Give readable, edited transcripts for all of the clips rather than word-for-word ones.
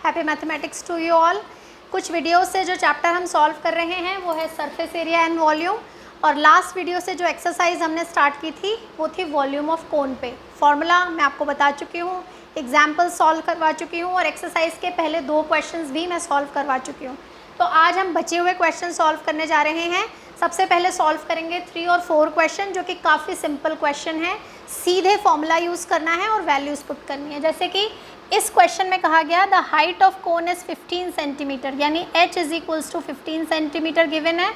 Happy mathematics to you all. कुछ video से जो चैप्टर हम सॉल्व कर रहे हैं वो है सरफेस एरिया एंड वॉल्यूम, और लास्ट वीडियो से जो एक्सरसाइज हमने स्टार्ट की थी वो थी वॉल्यूम ऑफ कोन पे। फॉर्मूला मैं आपको बता चुकी हूँ, एग्जाम्पल सॉल्व करवा चुकी हूँ और एक्सरसाइज के पहले 2 क्वेश्चंस भी मैं सॉल्व करवा चुकी हूँ। तो आज हम बचे हुए क्वेश्चन सॉल्व करने जा रहे हैं। सबसे पहले सॉल्व करेंगे 3 और 4 क्वेश्चन, जो कि काफ़ी सिंपल क्वेश्चन है। सीधे फॉर्मूला यूज़ करना है और वैल्यूज़ पुट करनी है। जैसे कि इस क्वेश्चन में कहा गया the height of cone is 15 centimetre, यानी h is equals to 15 centimetre given है।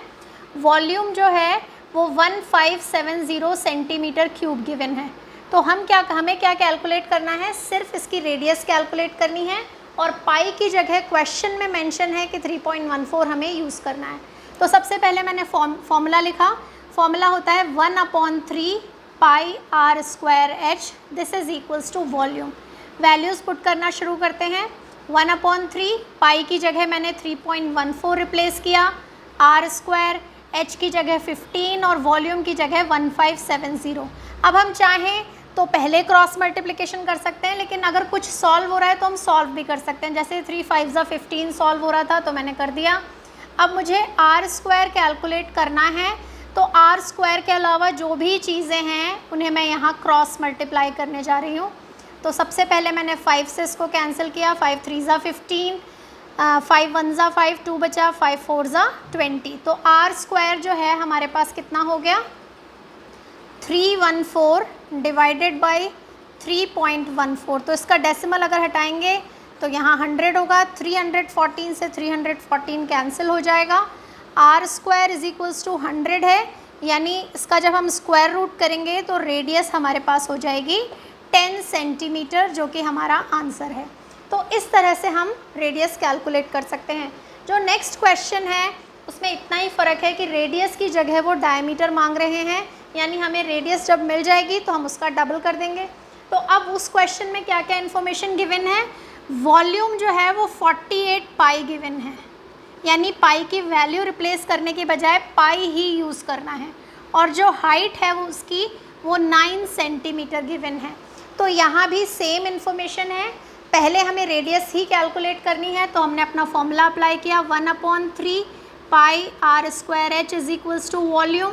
वॉल्यूम जो है वो 1570 सेंटीमीटर क्यूब गिवन है। तो हमें क्या कैलकुलेट करना है, सिर्फ इसकी रेडियस कैलकुलेट करनी है और पाई की जगह क्वेश्चन में मेंशन है कि 3.14 हमें यूज़ करना है। तो सबसे पहले मैंने फॉर्मूला लिखा। फॉर्मूला होता है 1/3 pi R square H, this is equals to volume. Values put करना शुरू करते हैं। 1/3 पाई की जगह मैंने 3.14 रिप्लेस किया, आर स्क्वायर एच की जगह 15 और वॉल्यूम की जगह 1570। अब हम चाहें तो पहले क्रॉस मल्टीप्लिकेशन कर सकते हैं, लेकिन अगर कुछ सॉल्व हो रहा है तो हम सॉल्व भी कर सकते हैं। जैसे 3 5 15 सॉल्व हो रहा था तो मैंने कर दिया। अब मुझे आर स्क्वायर कैलकुलेट करना है, तो आर स्क्वायर के अलावा जो भी चीज़ें हैं उन्हें मैं यहाँ क्रॉस मल्टीप्लाई करने जा रही हूँ। तो सबसे पहले मैंने 5 से इसको कैंसिल किया, 5 3 15, 5 1 5, 2 बचा, 5 4 20। तो आर स्क्वायर जो है हमारे पास कितना हो गया, 314 डिवाइडेड बाई 3.14। तो इसका डेसिमल अगर हटाएंगे तो यहाँ 100 होगा। 314 से 314 कैंसिल हो जाएगा। R square is equals to 100 है, यानी इसका जब हम स्क्वायर रूट करेंगे तो रेडियस हमारे पास हो जाएगी 10 सेंटीमीटर, जो कि हमारा आंसर है। तो इस तरह से हम रेडियस कैलकुलेट कर सकते हैं। जो नेक्स्ट क्वेश्चन है उसमें इतना ही फ़र्क है कि रेडियस की जगह वो डायमीटर मांग रहे हैं, यानी हमें रेडियस जब मिल जाएगी तो हम उसका डबल कर देंगे। तो अब उस क्वेश्चन में क्या क्या इन्फॉर्मेशन गिवन है, वॉल्यूम जो है वो 48 पाई गिवन है, यानी पाई की वैल्यू रिप्लेस करने के बजाय पाई ही यूज़ करना है। और जो हाइट है वो उसकी वो 9 सेंटीमीटर गिवन है। तो यहाँ भी सेम इन्फॉर्मेशन है। पहले हमें रेडियस ही कैलकुलेट करनी है, तो हमने अपना फॉर्मूला अप्लाई किया 1/3 pi R square H is equals to volume.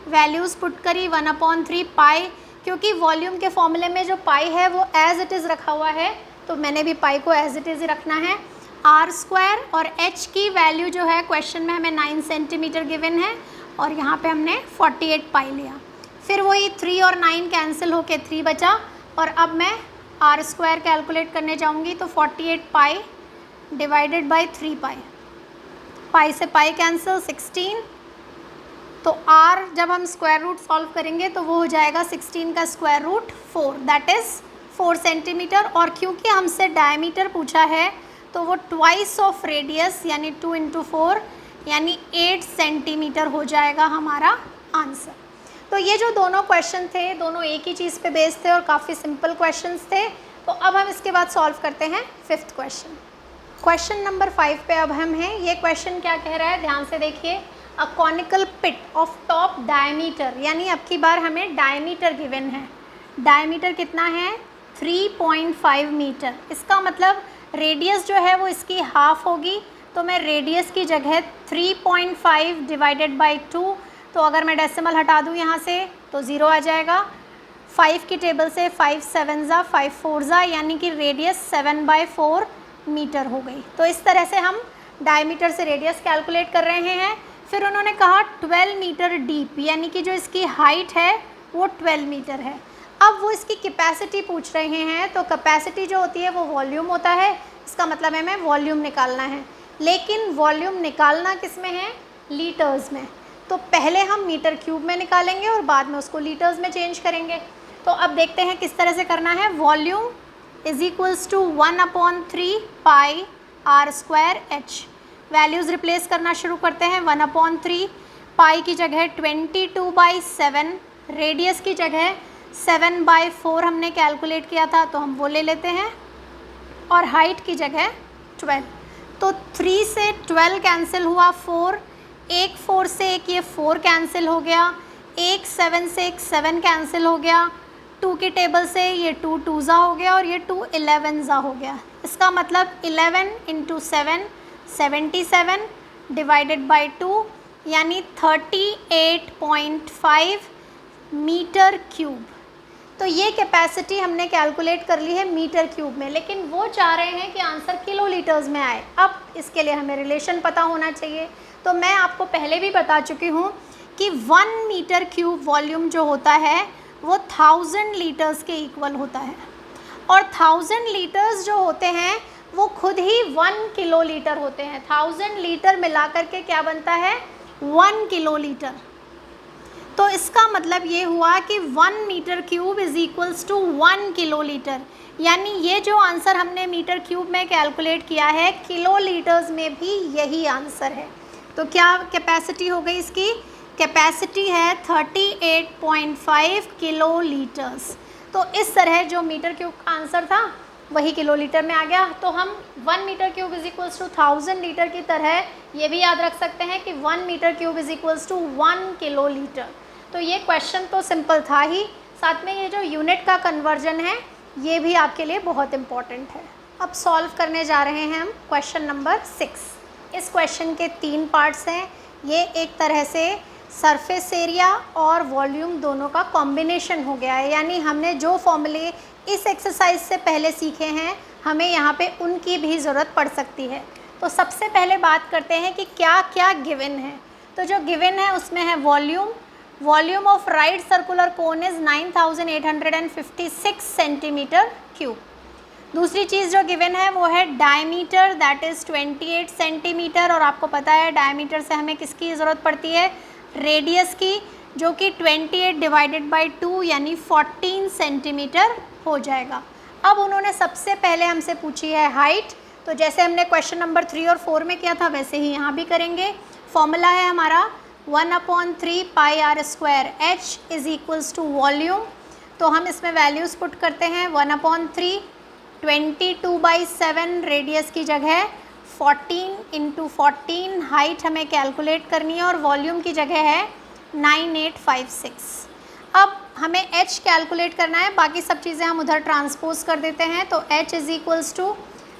Values put करी 1/3 पाई, क्योंकि वॉल्यूम के फॉर्मूले में जो पाई है वो एज इट इज़ रखा हुआ है, तो मैंने भी पाई को एज इट इज़ ही रखना है। आर स्क्वायर और एच की वैल्यू जो है क्वेश्चन में हमें 9 सेंटीमीटर गिवन है, और यहाँ पे हमने 48 पाई लिया। फिर वही 3 और 9 कैंसिल होके 3 बचा, और अब मैं आर स्क्वायर कैलकुलेट करने जाऊँगी तो 48 पाई डिवाइडेड बाई 3 पाई, पाई से पाई कैंसिल 16। तो r जब हम स्क्वायर रूट सॉल्व करेंगे तो वो हो जाएगा 16 का square root 4, that is 4 centimetre. और क्योंकि हमसे डायमीटर पूछा है तो वो ट्वाइस ऑफ रेडियस यानी 2 × 4 यानी 8 सेंटीमीटर हो जाएगा हमारा आंसर। तो ये जो दोनों क्वेश्चन थे दोनों एक ही चीज़ पे बेस्ड थे और काफ़ी सिंपल क्वेश्चंस थे। तो अब हम इसके बाद सॉल्व करते हैं 5th क्वेश्चन। क्वेश्चन नंबर 5 पे अब हम हैं। ये क्वेश्चन क्या कह रहा है, ध्यान से देखिए। A conical pit of top diameter, यानी अब की बार हमें डायमीटर गिवन है। डायमीटर कितना है, 3.5 मीटर। इसका मतलब रेडियस जो है वो इसकी हाफ होगी, तो मैं रेडियस की जगह 3.5 डिवाइडेड बाई 2, तो अगर मैं डेसिमल हटा दूँ यहाँ से तो 0 आ जाएगा। 5 की टेबल से 5 7 5 4 यानी कि रेडियस 7/4 मीटर हो गई। तो इस तरह से हम डायमीटर से रेडियस कैलकुलेट कर रहे हैं। फिर उन्होंने कहा 12 मीटर डीप, यानी कि जो इसकी हाइट है वो 12 मीटर है। अब वो इसकी कैपेसिटी पूछ रहे हैं, तो कैपेसिटी जो होती है वो वॉल्यूम होता है। इसका मतलब है हमें वॉल्यूम निकालना है, लेकिन वॉल्यूम निकालना किस में है, लीटर्स में। तो पहले हम मीटर क्यूब में निकालेंगे और बाद में उसको लीटर्स में चेंज करेंगे। तो अब देखते हैं किस तरह से करना है। Volume is equals to 1/3 pi R square H. Values replace करना शुरू करते हैं। 1/3 पाई की जगह 22/7, रेडियस की जगह 7/4 हमने कैलकुलेट किया था तो हम वो ले लेते हैं, और हाइट की जगह 12। तो 3 से 12 कैंसिल हुआ, 4, एक 4 से एक ये 4 कैंसिल हो गया, एक 7 से एक 7 कैंसिल हो गया, 2 की टेबल से ये 2 2 हो गया और ये 2 11 हो गया। इसका मतलब 11 इंटू 7 77 डिवाइडेड बाई 2 यानी 38.5 मीटर क्यूब। तो ये कैपेसिटी हमने कैलकुलेट कर ली है मीटर क्यूब में, लेकिन वो चाह रहे हैं कि आंसर किलो लीटर्स में आए। अब इसके लिए हमें रिलेशन पता होना चाहिए। तो मैं आपको पहले भी बता चुकी हूँ कि 1 मीटर क्यूब वॉल्यूम जो होता है वो 1000 लीटर्स के इक्वल होता है, और 1000 लीटर्स जो होते हैं वो खुद ही 1 किलो लीटर होते हैं। 1000 लीटर मिला करके क्या बनता है 1 किलो लीटर। तो इसका मतलब ये हुआ कि 1 metre cube is equals to 1 kilolitre, यानी ये जो आंसर हमने मीटर क्यूब में कैलकुलेट किया है किलो लीटर्स में भी यही आंसर है। तो क्या कैपेसिटी हो गई इसकी? कैपेसिटी है 38.5 किलो लीटर्स। तो इस तरह जो मीटर क्यूब का आंसर था वही किलो लीटर में आ गया। तो हम 1 metre cube is equals to 1000 litre की तरह ये भी याद रख सकते हैं कि 1 metre cube is equals to 1 kilolitre. तो ये क्वेश्चन तो सिंपल था ही, साथ में ये जो यूनिट का कन्वर्जन है ये भी आपके लिए बहुत इम्पॉर्टेंट है। अब सॉल्व करने जा रहे हैं हम क्वेश्चन नंबर 6। इस क्वेश्चन के 3 पार्ट्स हैं। ये एक तरह से सरफेस एरिया और वॉल्यूम दोनों का कॉम्बिनेशन हो गया है, यानी हमने जो फॉर्मूले इस एक्सरसाइज से पहले सीखे हैं हमें यहाँ पे उनकी भी ज़रूरत पड़ सकती है। तो सबसे पहले बात करते हैं कि क्या क्या गिवन है। तो जो गिवन है उसमें है volume of right circular cone is 9856 centimetre cube. दूसरी चीज़ जो गिवन है वो है डायमीटर, दैट इज़ 28 सेंटीमीटर, और आपको पता है डायमीटर से हमें किसकी ज़रूरत पड़ती है, रेडियस की, जो कि 28 डिवाइडेड बाई 2 यानी 14 सेंटीमीटर हो जाएगा। अब उन्होंने सबसे पहले हमसे पूछी है हाइट। तो जैसे हमने क्वेश्चन नंबर 3 और 4 में किया था वैसे ही यहाँ भी करेंगे। फॉर्मूला है हमारा 1/3 pi r square h is equals to volume. तो हम इसमें वैल्यूज़ पुट करते हैं 1/3 22/7 रेडियस की जगह 14 इंटू 14 हाइट हमें कैलकुलेट करनी है, और वॉल्यूम की जगह है 9856। अब हमें h कैलकुलेट करना है, बाकी सब चीज़ें हम उधर ट्रांसपोज कर देते हैं। तो h इज़ इक्वल्स टू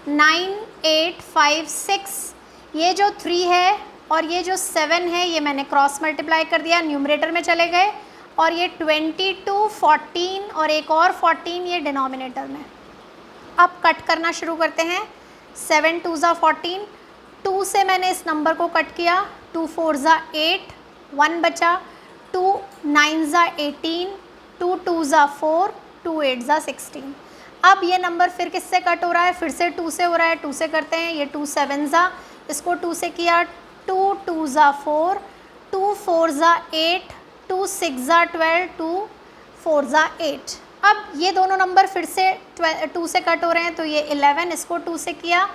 9856। ये जो 3 है और ये जो 7 है ये मैंने क्रॉस मल्टीप्लाई कर दिया, न्यूमरेटर में चले गए, और ये 22 14 और एक और 14 ये डिनोमिनेटर में। अब कट करना शुरू करते हैं। 7 2 ज़ा 14, 2 से मैंने इस नंबर को कट किया, 2 4 ज़ा 8, 1 बचा, 2 9 ज़ा 18, 2 2 ज़ा 4, 2 8 ज़ा 16। अब ये नंबर फिर किससे कट हो रहा है, फिर से 2 से हो रहा है, 2 से करते हैं। ये 2 7 ज़ा, इसको 2 से किया, 2 2 ज़ा 4, 2 4 ज़ा 8, 2 6 ज़ा 12, 2 4 ज़ा 8। अब ये दोनों नंबर फिर से 2 से कट हो रहे हैं, तो ये 11, इसको 2 से किया,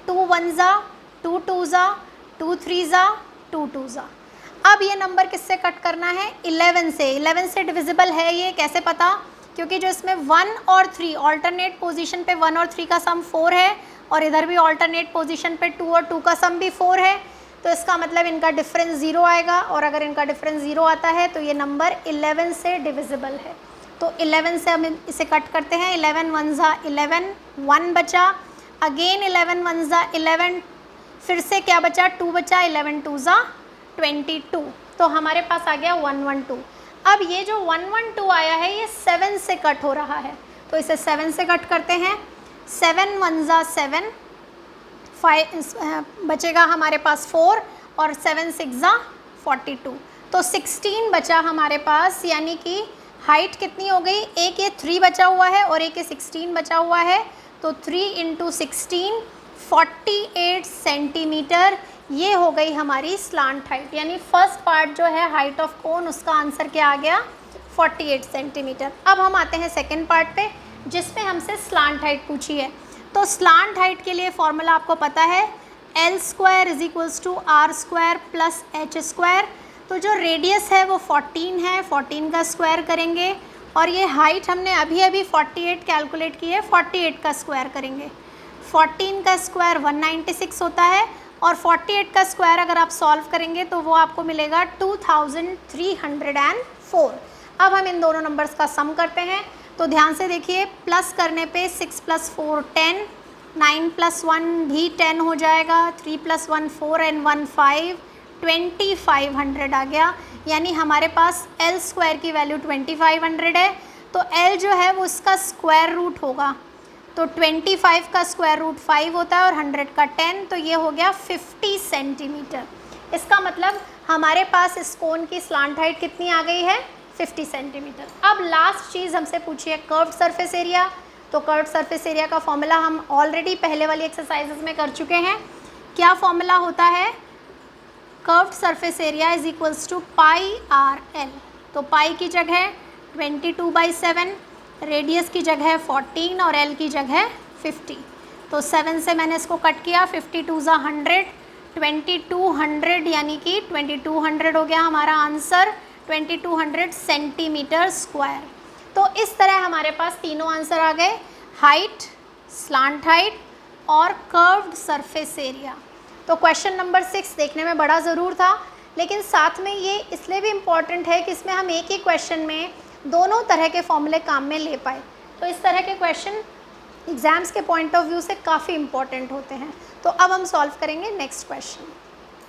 2 1 ज़ा, 2 2 ज़ा, 2 3 ज़ा, 2 2 ज़ा। अब ये नंबर किससे कट करना है, 11 से। 11 से डिविजिबल है ये, कैसे पता, क्योंकि जो इसमें 1 और 3 ऑल्टरनेट पोजीशन पे 1 और 3 का सम 4 है, और इधर भी ऑल्टरनेट पोजीशन पे 2 और 2 का सम भी 4 है। तो इसका मतलब इनका डिफरेंस 0 आएगा, और अगर इनका डिफरेंस 0 आता है तो ये नंबर 11 से डिविजिबल है। तो 11 से हम इसे कट करते हैं। 11 1 ज़ा 11, 1 बचा, अगेन 11 1 ज़ा 11, फिर से क्या बचा, 2 बचा, 11 2 ज़ा 22। तो हमारे पास आ गया 112। अब ये जो 112 आया है ये 7 से कट हो रहा है, तो इसे 7 से कट करते हैं। 7 1 ज़ा 7, 5 बचेगा हमारे पास 4, और 7 6 ज़ा 42, तो 16 बचा हमारे पास। यानी कि हाइट कितनी हो गई, एक ये 3 बचा हुआ है और एक ये 16 बचा हुआ है, तो 3 इंटू 16 48 सेंटीमीटर। ये हो गई हमारी स्लांट हाइट, यानी फर्स्ट पार्ट जो है हाइट ऑफ कोन उसका आंसर क्या आ गया, 48 सेंटीमीटर। अब हम आते हैं सेकेंड पार्ट पे, जिसमें हमसे स्लांट हाइट पूछी है। तो स्लांट हाइट के लिए फॉर्मूला आपको पता है, L square is equals to R square plus H square. तो जो रेडियस है वो 14 है, 14 का स्क्वायर करेंगे, और ये हाइट हमने अभी अभी 48 कैलकुलेट की है, 48 का स्क्वायर करेंगे। 14 का स्क्वायर 196 होता है, और 48 का स्क्वायर अगर आप सॉल्व करेंगे तो वो आपको मिलेगा 2304। अब हम इन दोनों नंबर्स का सम करते हैं। तो ध्यान से देखिए, प्लस करने पे 6 + 4 10, 9 + 1 भी 10 हो जाएगा, 3 + 1 4 and 1 5, 2500 आ गया। यानी हमारे पास L स्क्वायर की वैल्यू 2500 है, तो L जो है वो इसका स्क्वायर रूट होगा, तो 25 का स्क्वायर रूट 5 होता है और 100 का 10, तो ये हो गया 50 सेंटीमीटर। इसका मतलब हमारे पास इस कोन की स्लांट हाइट कितनी आ गई है, 50 सेंटीमीटर। अब लास्ट चीज़ हमसे पूछी है कर्व्ड सरफेस एरिया, तो कर्व्ड सरफेस एरिया का फॉर्मूला हम ऑलरेडी पहले वाली एक्सरसाइजेस में कर चुके हैं। क्या फॉर्मूला होता है, curved surface area is equals to πr_l। तो पाई की जगह 22/7, रेडियस की जगह 14 और L की जगह 50। तो 7 से मैंने इसको कट किया, 52 × 100, 2200 यानी कि 2200 हो गया हमारा आंसर, 2200 सेंटीमीटर स्क्वायर। तो इस तरह हमारे पास तीनों आंसर आ गए, हाइट, स्लांट हाइट और कर्व्ड सरफेस एरिया। तो क्वेश्चन नंबर 6 देखने में बड़ा ज़रूर था, लेकिन साथ में ये इसलिए भी इम्पॉर्टेंट है कि इसमें हम एक ही क्वेश्चन में दोनों तरह के फॉर्मूले काम में ले पाए। तो इस तरह के क्वेश्चन एग्ज़ाम्स के पॉइंट ऑफ व्यू से काफ़ी इम्पॉर्टेंट होते हैं। तो अब हम सॉल्व करेंगे नेक्स्ट क्वेश्चन।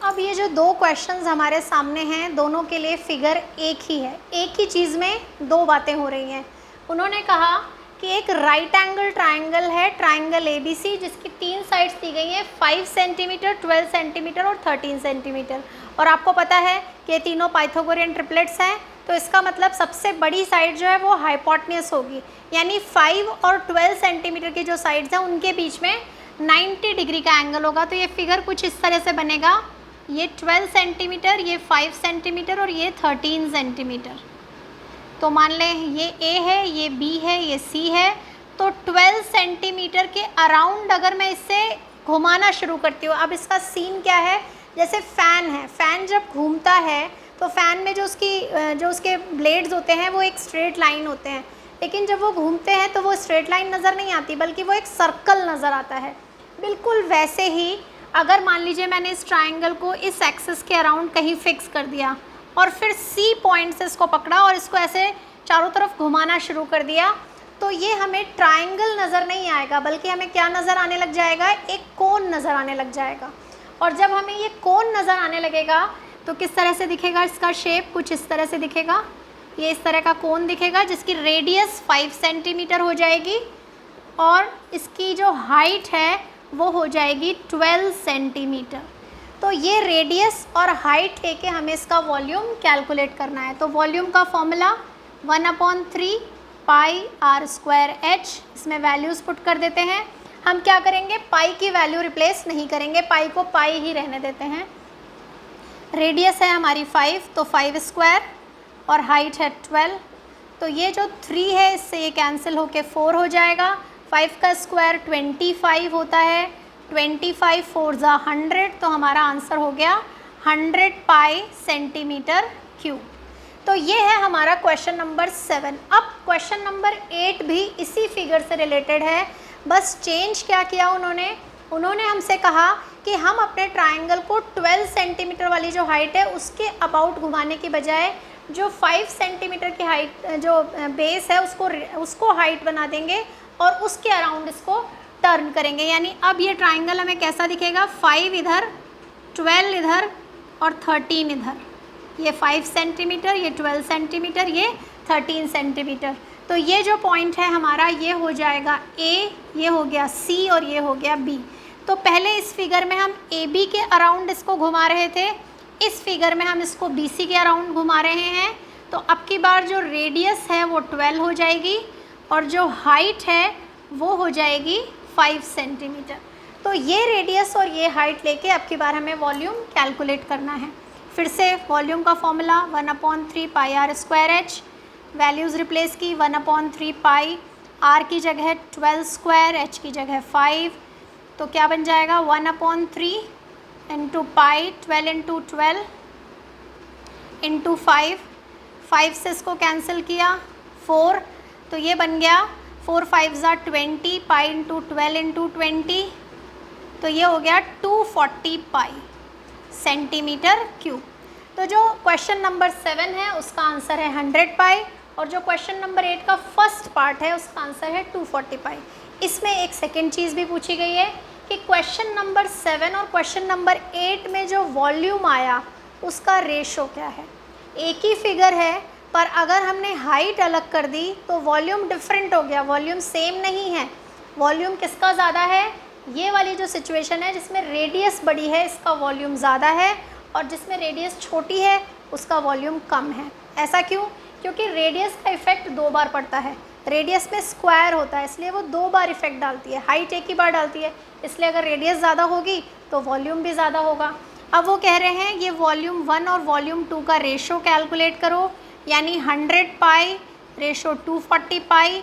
अब ये जो दो क्वेश्चंस हमारे सामने हैं, दोनों के लिए फिगर एक ही है, एक ही चीज़ में दो बातें हो रही हैं। उन्होंने कहा कि एक राइट एंगल ट्राइंगल है, ट्राइंगल ABC, जिसकी 3 साइड्स दी गई हैं 5 सेंटीमीटर, 12 सेंटीमीटर और 13 सेंटीमीटर। और आपको पता है कि ये तीनों पाइथागोरियन ट्रिपलेट्स हैं, तो इसका मतलब सबसे बड़ी साइड जो है वो हाइपोटेन्यूस होगी, यानी 5 और 12 सेंटीमीटर की जो साइड्स हैं उनके बीच में 90 डिग्री का एंगल होगा। तो ये फिगर कुछ इस तरह से बनेगा, ये 12 सेंटीमीटर, ये 5 सेंटीमीटर और ये 13 सेंटीमीटर। तो मान लें ये A है, ये B है, ये C है। तो 12 सेंटीमीटर के अराउंड अगर मैं इससे घुमाना शुरू करती हूँ, अब इसका सीन क्या है, जैसे फ़ैन है, फ़ैन जब घूमता है तो फ़ैन में जो उसके ब्लेड्स होते हैं वो एक स्ट्रेट लाइन होते हैं, लेकिन जब वो घूमते हैं तो वो स्ट्रेट लाइन नज़र नहीं आती, बल्कि वो एक सर्कल नज़र आता है। बिल्कुल वैसे ही अगर मान लीजिए मैंने इस ट्राइंगल को इस एक्सिस के अराउंड कहीं फिक्स कर दिया और फिर C पॉइंट से इसको पकड़ा और इसको ऐसे चारों तरफ घुमाना शुरू कर दिया, तो ये हमें ट्राइंगल नज़र नहीं आएगा, बल्कि हमें क्या नज़र आने लग जाएगा, एक कोन नज़र आने लग जाएगा। और जब हमें ये कोन नज़र आने लगेगा तो किस तरह से दिखेगा, इसका शेप कुछ इस तरह से दिखेगा। ये इस तरह का कोन दिखेगा जिसकी रेडियस 5 सेंटीमीटर हो जाएगी और इसकी जो हाइट है वो हो जाएगी 12 सेंटीमीटर। तो ये रेडियस और हाइट लेके हमें इसका वॉल्यूम कैलकुलेट करना है। तो वॉल्यूम का फॉर्मूला 1/3 πr²h, इसमें वैल्यूज़ पुट कर देते हैं। हम क्या करेंगे, पाई की वैल्यू रिप्लेस नहीं करेंगे, पाई को पाई ही रहने देते हैं। रेडियस है हमारी 5, तो 5 स्क्वायर और हाइट है 12। तो ये जो 3 है इससे ये कैंसिल होके 4 हो जाएगा। 5 का स्क्वायर 25 होता है, 25 4 × 100, तो हमारा आंसर हो गया 100 पाई सेंटीमीटर क्यूब। तो ये है हमारा क्वेश्चन नंबर 7। अब क्वेश्चन नंबर 8 भी इसी फिगर से रिलेटेड है, बस चेंज क्या किया उन्होंने हमसे कहा कि हम अपने ट्राइंगल को 12 सेंटीमीटर वाली जो हाइट है उसके अबाउट घुमाने की बजाय जो 5 सेंटीमीटर की हाइट जो बेस है उसको हाइट बना देंगे और उसके अराउंड इसको टर्न करेंगे। यानी अब ये ट्राइंगल हमें कैसा दिखेगा, 5 इधर, 12 इधर और 13 इधर। ये 5 सेंटीमीटर, ये 12 सेंटीमीटर, ये 13 सेंटीमीटर। तो ये जो पॉइंट है हमारा ये हो जाएगा A, ये हो गया C और ये हो गया B। तो पहले इस फिगर में हम AB के अराउंड इसको घुमा रहे थे, इस फिगर में हम इसको BC के अराउंड घुमा रहे हैं। तो अब की बार जो रेडियस है वो 12 हो जाएगी और जो हाइट है वो हो जाएगी 5 सेंटीमीटर। तो ये रेडियस और ये हाइट लेके अब की बार हमें वॉल्यूम कैलकुलेट करना है। फिर से वॉल्यूम का फॉर्मूला 1/3 πr²h, वैल्यूज़ रिप्लेस की 1/3 पाई, r की जगह 12 स्क्वायर, h की जगह 5, तो क्या बन जाएगा 1/3 इंटू पाई, 12 इंटू 12 इंटू 5, 5 से इसको कैंसिल किया 4, तो ये बन गया 4 5 ज़ा 20 पाई इंटू 12 इंटू 20, तो ये हो गया 240 पाई सेंटीमीटर क्यूब। तो जो क्वेश्चन नंबर 7 है उसका आंसर है 100 पाई और जो क्वेश्चन नंबर 8 का फर्स्ट पार्ट है उसका आंसर है 240 पाई। इसमें एक सेकेंड चीज़ भी पूछी गई है कि क्वेश्चन नंबर 7 और क्वेश्चन नंबर 8 में जो वॉल्यूम आया उसका रेशो क्या है। एक ही फिगर है पर अगर हमने हाइट अलग कर दी तो वॉल्यूम डिफरेंट हो गया, वॉल्यूम सेम नहीं है। वॉल्यूम किसका ज़्यादा है, ये वाली जो सिचुएशन है जिसमें रेडियस बड़ी है इसका वॉल्यूम ज़्यादा है, और जिसमें रेडियस छोटी है उसका वॉल्यूम कम है। ऐसा क्यों? क्योंकि रेडियस का इफेक्ट 2 बार पड़ता है, रेडियस में स्क्वायर होता है इसलिए वो 2 बार इफेक्ट डालती है, हाइट एक ही बार डालती है, इसलिए अगर रेडियस ज़्यादा होगी तो वॉल्यूम भी ज़्यादा होगा। अब वो कह रहे हैं ये वॉल्यूम 1 और वॉल्यूम 2 का रेशो कैलकुलेट करो, यानी 100 पाई रेशो 240 पाई,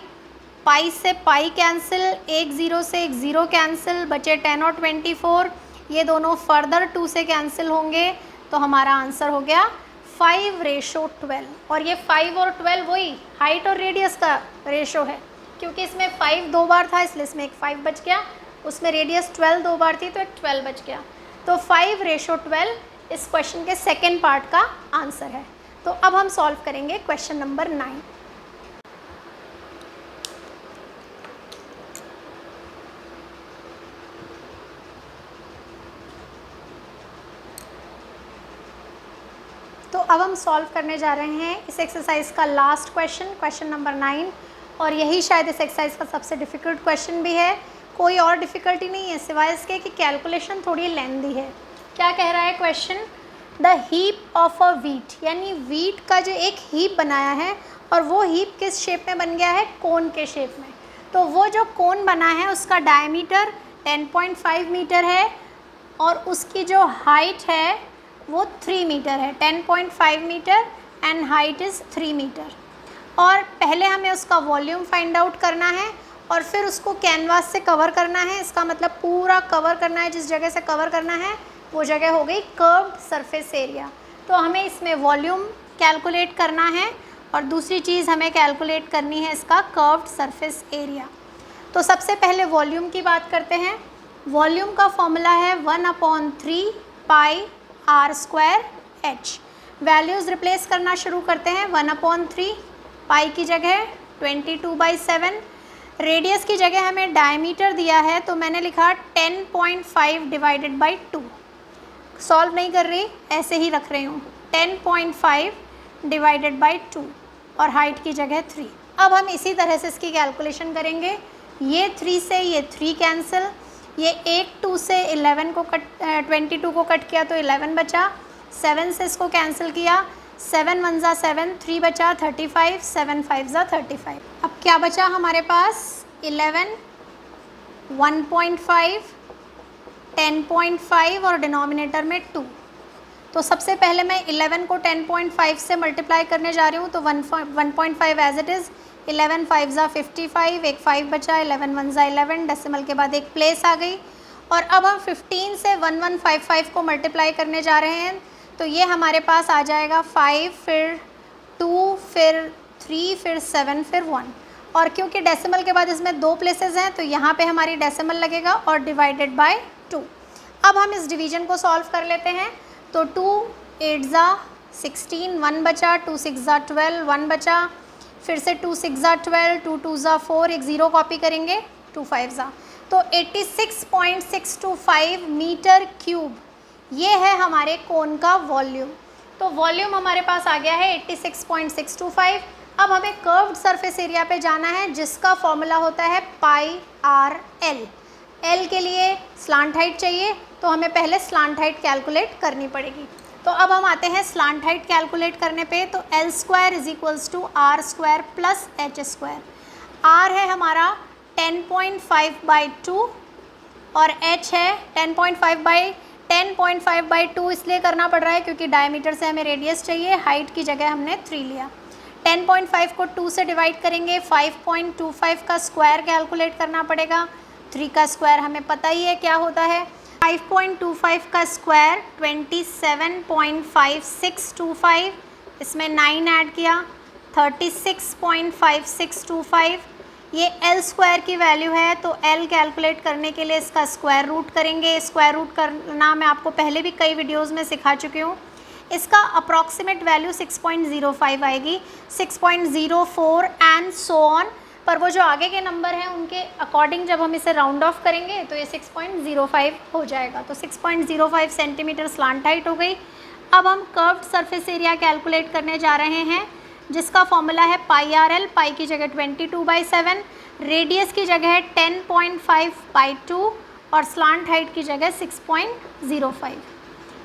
पाई से पाई कैंसिल, एक 0 से एक 0 कैंसिल, बचे 10 और 24, ये दोनों फर्दर 2 से कैंसिल होंगे तो हमारा आंसर हो गया 5:12। और ये 5 और 12 वही हाइट और रेडियस का रेशो है, क्योंकि इसमें 5 2 बार था इसलिए इसमें एक 5 बच गया, उसमें रेडियस 12 2 बार थी तो एक 12 बच गया। तो 5:12 इस क्वेश्चन के सेकेंड पार्ट का आंसर है। तो अब हम सॉल्व करेंगे क्वेश्चन नंबर 9। तो अब हम सॉल्व करने जा रहे हैं इस एक्सरसाइज का लास्ट क्वेश्चन, क्वेश्चन नंबर 9, और यही शायद इस एक्सरसाइज का सबसे डिफ़िकल्ट क्वेश्चन भी है। कोई और डिफ़िकल्टी नहीं है सिवाय इसके कि कैलकुलेशन थोड़ी लेंदी है। क्या कह रहा है question, the heap of a wheat, यानी वीट का जो एक हीप बनाया है और वो हीप किस शेप में बन गया है, कोन के शेप में। तो वो जो कोन बना है उसका डायमीटर 10.5 मीटर है और उसकी जो हाइट है वो 3 मीटर है, 10.5 metre and height is 3 metre. और पहले हमें उसका वॉल्यूम फाइंड आउट करना है और फिर उसको कैनवास से कवर करना है। इसका मतलब पूरा कवर करना है, जिस जगह से कवर करना है वो जगह हो गई कर्व्ड सरफेस एरिया। तो हमें इसमें वॉल्यूम कैलकुलेट करना है और दूसरी चीज़ हमें कैलकुलेट करनी है इसका कर्व्ड सरफेस एरिया। तो सबसे पहले वॉल्यूम की बात करते हैं। वॉल्यूम का फॉर्मूला है 1/3 पाई r² h। वैल्यूज़ रिप्लेस करना शुरू करते हैं। 1/3 पाई की जगह 22/7, रेडियस की जगह हमें डायमीटर दिया है तो मैंने लिखा 10.5 डिवाइडेड बाई 2। सॉल्व नहीं कर रही, ऐसे ही रख रही हूँ, 10.5 डिवाइडेड बाई 2 और हाइट की जगह 3। अब हम इसी तरह से इसकी कैलकुलेशन करेंगे। ये 3 से ये 3 कैंसिल, ये एक 2 से 11 को 22 को कट किया तो 11 बचा, 7 से इसको कैंसिल किया, 7 1 ज़ा 7, 3 बचा 35, 7 5 ज़ा 35। अब क्या बचा हमारे पास, 11, 1.5, 10.5 और डिनोमिनेटर में 2। तो सबसे पहले मैं 11 को 10.5 से मल्टीप्लाई करने जा रही हूँ तो 1.5 एज इट इज़, 11 5 ज़ा 55, एक 5 बचा, 11 1 ज़ा 11, डेसिमल के बाद एक प्लेस आ गई। और अब हम 15 से 1155 को मल्टीप्लाई करने जा रहे हैं तो ये हमारे पास आ जाएगा 5, फिर 2, फिर 3, फिर 7, फिर 1। और क्योंकि डेसिमल के बाद इसमें 2 प्लेसेस हैं तो यहाँ पे हमारी डेसिमल लगेगा और डिवाइडेड बाय 2। अब हम इस डिवीजन को सॉल्व कर लेते हैं। तो 2 8 ज़ा 16, 1 बचा, 2 6 ज़ा 12, 1 बचा, फिर से 2 6 ज़ा 12, 2 2 ज़ा 4, एक 0 कॉपी करेंगे, 2 5 ज़ा, तो 86.625 मीटर क्यूब ये है हमारे कोन का वॉल्यूम। तो वॉल्यूम हमारे पास आ गया है 86.625। अब हमें कर्व्ड सरफेस एरिया पे जाना है जिसका फॉर्मूला होता है पाई आर एल। एल के लिए स्लांट हाइट चाहिए तो हमें पहले स्लांट हाइट कैलकुलेट करनी पड़ेगी। तो अब हम आते हैं स्लांट हाइट कैलकुलेट करने पे। तो L² = R² plus H²। R है हमारा 10.5/2 और H है 10.5/2 इसलिए करना पड़ रहा है क्योंकि डायमीटर से हमें रेडियस चाहिए, हाइट की जगह हमने 3 लिया। 10.5 को 2 से डिवाइड करेंगे, 5.25 का स्क्वायर कैलकुलेट करना पड़ेगा। 3 का स्क्वायर हमें पता ही है क्या होता है। 5.25 का स्क्वायर 27.5625, इसमें 9 ऐड किया, 36.5625। ये L² की वैल्यू है तो L कैलकुलेट करने के लिए इसका स्क्वायर रूट करेंगे। स्क्वायर रूट करना मैं आपको पहले भी कई वीडियोस में सिखा चुकी हूँ। इसका अप्रॉक्सीमेट वैल्यू 6.05 आएगी, 6.04 एंड सो ऑन। पर वो जो आगे के नंबर हैं उनके अकॉर्डिंग जब हम इसे राउंड ऑफ करेंगे तो ये 6.05 हो जाएगा। तो 6.05 सेंटीमीटर स्लांट हाइट हो गई। अब हम कर्व्ड सरफेस एरिया कैलकुलेट करने जा रहे हैं, जिसका फॉर्मूला है पाई आर एल। पाई की जगह 22/7, रेडियस की जगह है 10.5/2 और स्लांट हाइट की जगह 6.05।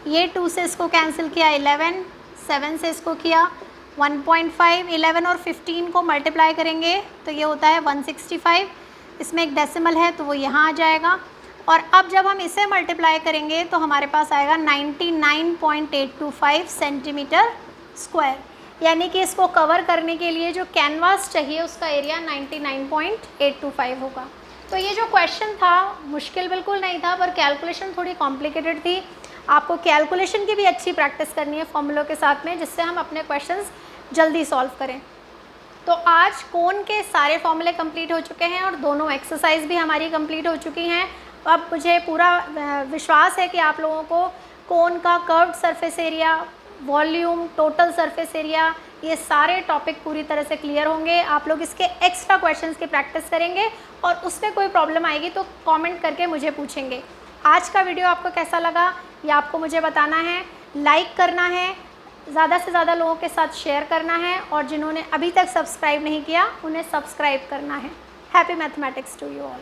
ये 2 से इसको कैंसिल किया 11, 7 से इसको किया 1.5, 11 और 15 को मल्टीप्लाई करेंगे तो ये होता है 165। इसमें एक डेसिमल है तो वो यहाँ आ जाएगा। और अब जब हम इसे मल्टीप्लाई करेंगे तो हमारे पास आएगा 99.825 सेंटीमीटर स्क्वायर, यानी कि इसको कवर करने के लिए जो कैनवास चाहिए उसका एरिया 99.825 होगा। तो ये जो क्वेश्चन था मुश्किल बिल्कुल नहीं था, पर कैलकुलेशन थोड़ी कॉम्प्लिकेटेड थी। आपको कैलकुलेशन की भी अच्छी प्रैक्टिस करनी है फॉर्मूलों के साथ में, जिससे हम अपने क्वेश्चंस जल्दी सॉल्व करें। तो आज कोन के सारे फॉर्मूले कंप्लीट हो चुके हैं और दोनों एक्सरसाइज भी हमारी कंप्लीट हो चुकी हैं। अब मुझे पूरा विश्वास है कि आप लोगों को कोन का curved surface area, volume, total surface area, ये सारे टॉपिक पूरी तरह से क्लियर होंगे। आप लोग इसके एक्स्ट्रा क्वेश्चंस की प्रैक्टिस करेंगे और उसमें कोई प्रॉब्लम आएगी तो कमेंट करके मुझे पूछेंगे। आज का वीडियो आपको कैसा लगा ये आपको मुझे बताना है, लाइक करना है, ज़्यादा से ज़्यादा लोगों के साथ शेयर करना है और जिन्होंने अभी तक सब्सक्राइब नहीं किया उन्हें सब्सक्राइब करना है। Happy mathematics to you all.